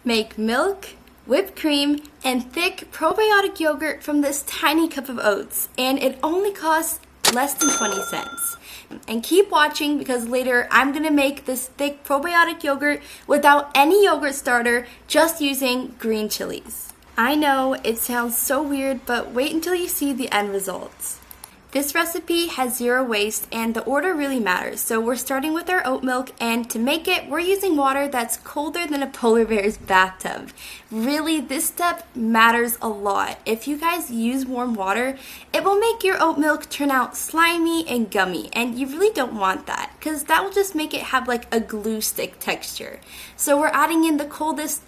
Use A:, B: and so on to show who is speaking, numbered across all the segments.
A: Make milk, whipped cream, and thick probiotic yogurt from this tiny cup of oats, and it only costs less than 20 cents. And keep watching because later I'm going to make this thick probiotic yogurt without any yogurt starter, just using green chilies. I know it sounds so weird, but wait until you see the end results. This recipe has zero waste and the order really matters. So we're starting with our oat milk, and to make it, we're using water that's colder than a polar bear's bathtub. Really, this step matters a lot. If you guys use warm water, it will make your oat milk turn out slimy and gummy, and you really don't want that because that will just make it have like a glue stick texture. So we're adding in the coldest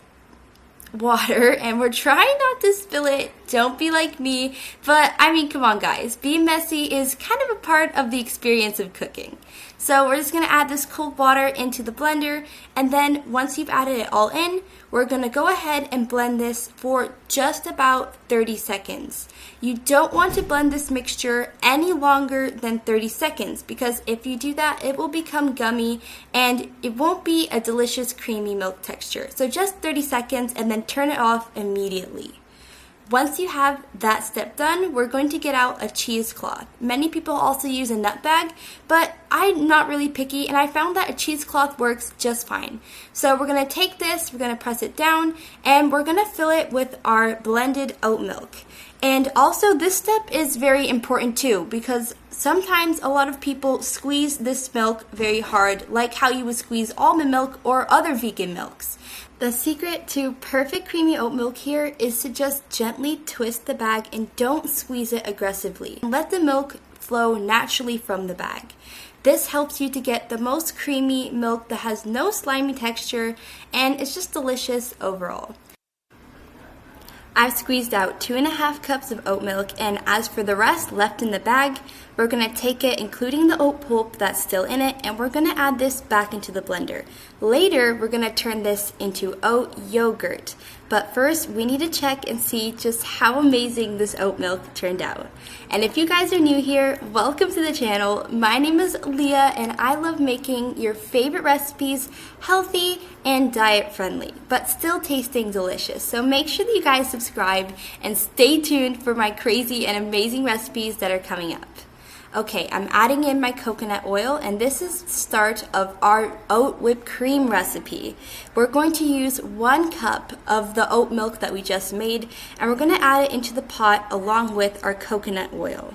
A: water and we're trying not to spill it. Don't be like me, but I mean, come on guys, being messy is kind of a part of the experience of cooking. So we're just going to add this cold water into the blender, and then once you've added it all in, we're going to go ahead and blend this for just about 30 seconds. You don't want to blend this mixture any longer than 30 seconds because if you do that, it will become gummy and it won't be a delicious creamy milk texture. So just 30 seconds and then turn it off immediately. Once you have that step done, we're going to get out a cheesecloth. Many people also use a nut bag, but I'm not really picky and I found that a cheesecloth works just fine. So we're going to take this, we're going to press it down, and we're going to fill it with our blended oat milk. And also this step is very important too because sometimes a lot of people squeeze this milk very hard, like how you would squeeze almond milk or other vegan milks. The secret to perfect creamy oat milk here is to just gently twist the bag and don't squeeze it aggressively. Let the milk flow naturally from the bag. This helps you to get the most creamy milk that has no slimy texture, and it's just delicious overall. I've squeezed out 2.5 cups of oat milk, and as for the rest left in the bag, we're going to take it, including the oat pulp that's still in it, and we're going to add this back into the blender. Later, we're going to turn this into oat yogurt. But first, we need to check and see just how amazing this oat milk turned out. And if you guys are new here, welcome to the channel. My name is Leah, and I love making your favorite recipes healthy and diet friendly, but still tasting delicious. So make sure that you guys subscribe and stay tuned for my crazy and amazing recipes that are coming up. Okay, I'm adding in my coconut oil, and this is the start of our oat whipped cream recipe. We're going to use 1 cup of the oat milk that we just made, and we're going to add it into the pot along with our coconut oil.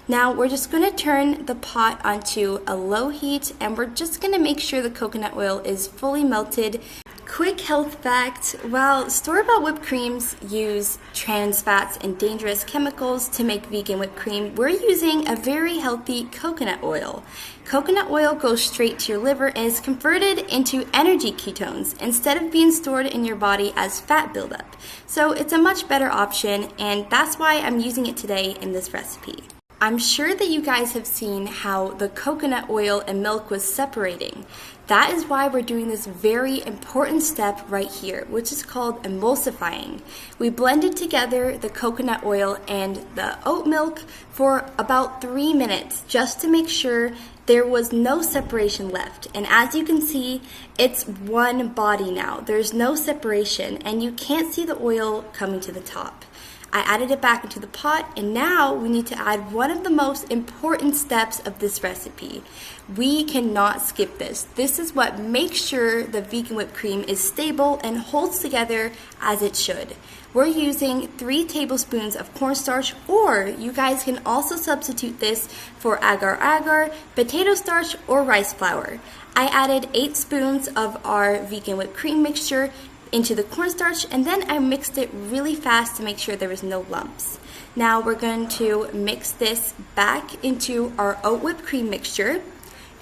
A: Now we're just going to turn the pot onto a low heat, and we're just going to make sure the coconut oil is fully melted. Quick health fact, while store-bought whipped creams use trans fats and dangerous chemicals to make vegan whipped cream, we're using a very healthy coconut oil. Coconut oil goes straight to your liver and is converted into energy ketones instead of being stored in your body as fat buildup. So it's a much better option, and that's why I'm using it today in this recipe. I'm sure that you guys have seen how the coconut oil and milk was separating. That is why we're doing this very important step right here, which is called emulsifying. We blended together the coconut oil and the oat milk for about 3 minutes just to make sure there was no separation left. And as you can see, it's one body now. There's no separation and you can't see the oil coming to the top. I added it back into the pot, and now we need to add one of the most important steps of this recipe. We cannot skip this. This is what makes sure the vegan whipped cream is stable and holds together as it should. We're using 3 tablespoons of cornstarch, or you guys can also substitute this for agar-agar, potato starch, or rice flour. I added 8 spoons of our vegan whipped cream mixture into the cornstarch, and then I mixed it really fast to make sure there was no lumps. Now we're going to mix this back into our oat whipped cream mixture,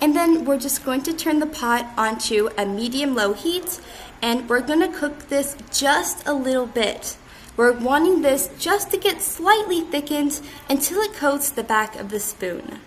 A: and then we're just going to turn the pot onto a medium-low heat, and we're going to cook this just a little bit. We're wanting this just to get slightly thickened until it coats the back of the spoon.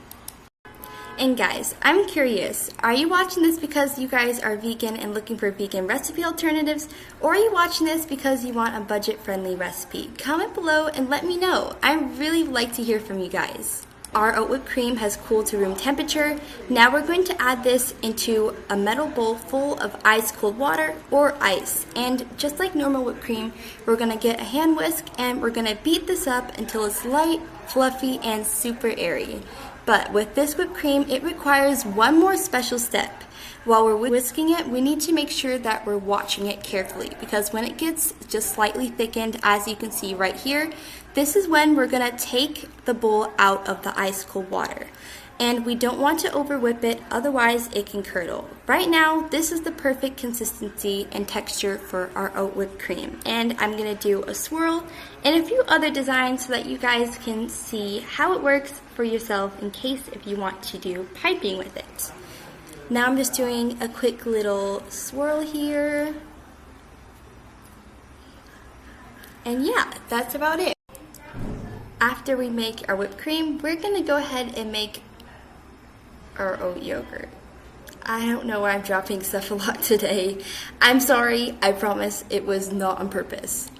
A: And guys, I'm curious, are you watching this because you guys are vegan and looking for vegan recipe alternatives, or are you watching this because you want a budget-friendly recipe? Comment below and let me know. I really like to hear from you guys. Our oat whipped cream has cooled to room temperature. Now we're going to add this into a metal bowl full of ice cold water or ice. And just like normal whipped cream, we're going to get a hand whisk and we're going to beat this up until it's light, fluffy, and super airy. But with this whipped cream, it requires one more special step. While we're whisking it, we need to make sure that we're watching it carefully, because when it gets just slightly thickened, as you can see right here, this is when we're going to take the bowl out of the ice cold water. And we don't want to over whip it, otherwise it can curdle. Right now, this is the perfect consistency and texture for our oat whipped cream. And I'm going to do a swirl and a few other designs so that you guys can see how it works for yourself in case if you want to do piping with it. Now I'm just doing a quick little swirl here. And yeah, that's about it. After we make our whipped cream, we're going to go ahead and make our oat yogurt. I don't know why I'm dropping stuff a lot today. I'm sorry, I promise it was not on purpose.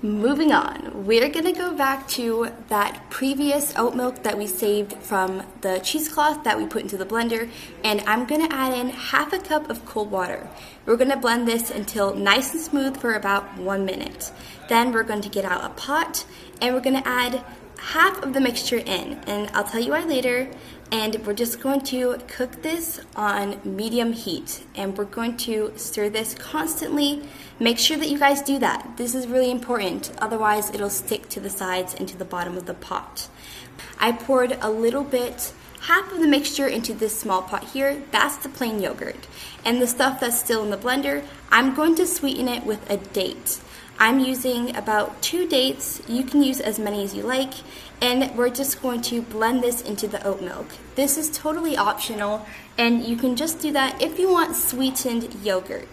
A: Moving on, we're gonna go back to that previous oat milk that we saved from the cheesecloth that we put into the blender, and I'm gonna add in half a cup of cold water. We're gonna blend this until nice and smooth for about 1 minute. Then we're going to get out a pot and we're gonna add half of the mixture in, and I'll tell you why later. And we're just going to cook this on medium heat, and we're going to stir this constantly. Make sure that you guys do that. This is really important, otherwise it'll stick to the sides and to the bottom of the pot. I poured a little bit, half of the mixture into this small pot here. That's the plain yogurt. And the stuff that's still in the blender, I'm going to sweeten it with a date. I'm using about 2 dates. You can use as many as you like, and we're just going to blend this into the oat milk. This is totally optional, and you can just do that if you want sweetened yogurt.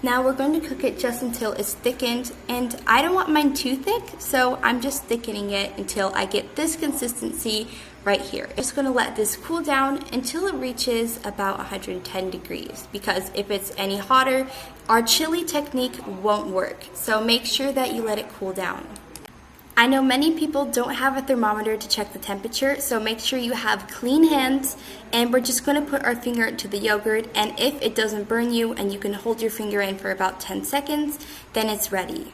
A: Now we're going to cook it just until it's thickened, and I don't want mine too thick, so I'm just thickening it until I get this consistency right here. I'm just going to let this cool down until it reaches about 110 degrees, because if it's any hotter, our chili technique won't work. So make sure that you let it cool down. I know many people don't have a thermometer to check the temperature, so make sure you have clean hands, and we're just going to put our finger into the yogurt, and if it doesn't burn you and you can hold your finger in for about 10 seconds, then it's ready.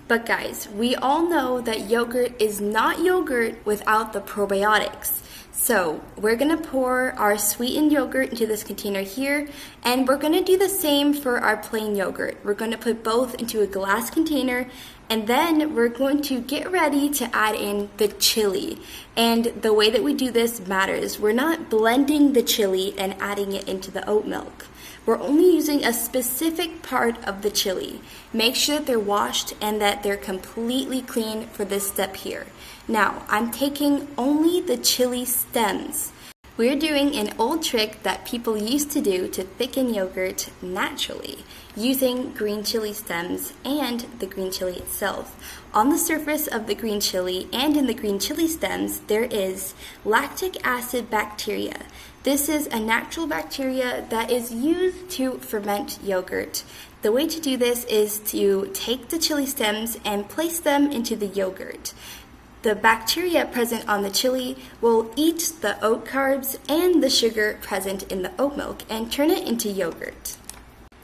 A: But guys, we all know that yogurt is not yogurt without the probiotics. So we're going to pour our sweetened yogurt into this container here, and we're going to do the same for our plain yogurt. We're going to put both into a glass container, and then we're going to get ready to add in the chili. And the way that we do this matters. We're not blending the chili and adding it into the oat milk. We're only using a specific part of the chili. Make sure that they're washed and that they're completely clean for this step here. Now, I'm taking only the chili stems. We're doing an old trick that people used to do to thicken yogurt naturally, using green chili stems and the green chili itself. On the surface of the green chili and in the green chili stems, there is lactic acid bacteria. This is a natural bacteria that is used to ferment yogurt. The way to do this is to take the chili stems and place them into the yogurt. The bacteria present on the chili will eat the oat carbs and the sugar present in the oat milk and turn it into yogurt.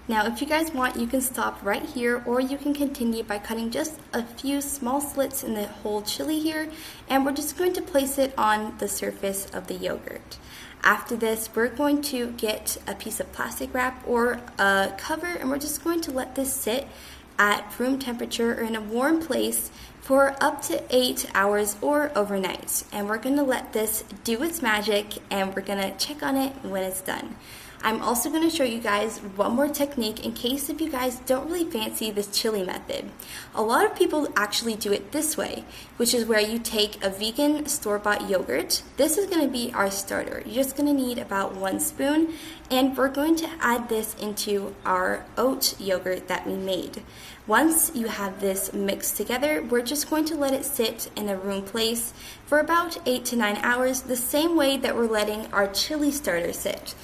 A: Now, if you guys want, you can stop right here, or you can continue by cutting just a few small slits in the whole chili here, and we're just going to place it on the surface of the yogurt. After this, we're going to get a piece of plastic wrap or a cover, and we're just going to let this sit at room temperature or in a warm place for up to 8 hours or overnight. And we're going to let this do its magic, and we're going to check on it when it's done. I'm also going to show you guys one more technique in case if you guys don't really fancy this chili method. A lot of people actually do it this way, which is where you take a vegan store-bought yogurt. This is going to be our starter. You're just going to need about 1 spoon, and we're going to add this into our oat yogurt that we made. Once you have this mixed together, we're just going to let it sit in a room place for about 8 to 9 hours, the same way that we're letting our chili starter sit.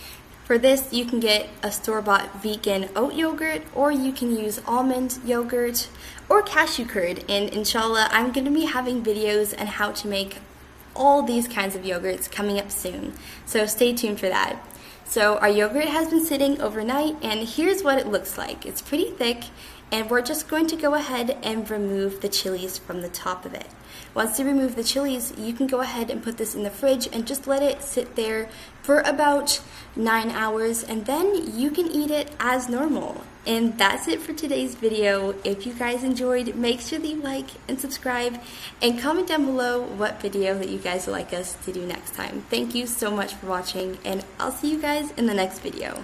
A: For this, you can get a store-bought vegan oat yogurt, or you can use almond yogurt or cashew curd. And inshallah, I'm going to be having videos on how to make all these kinds of yogurts coming up soon, so stay tuned for that. So our yogurt has been sitting overnight, and here's what it looks like. It's pretty thick, and we're just going to go ahead and remove the chilies from the top of it. Once you remove the chilies, you can go ahead and put this in the fridge and just let it sit there for about 9 hours, and then you can eat it as normal. And that's it for today's video. If you guys enjoyed, make sure that you like and subscribe, and comment down below what video that you guys would like us to do next time. Thank you so much for watching, and I'll see you guys in the next video.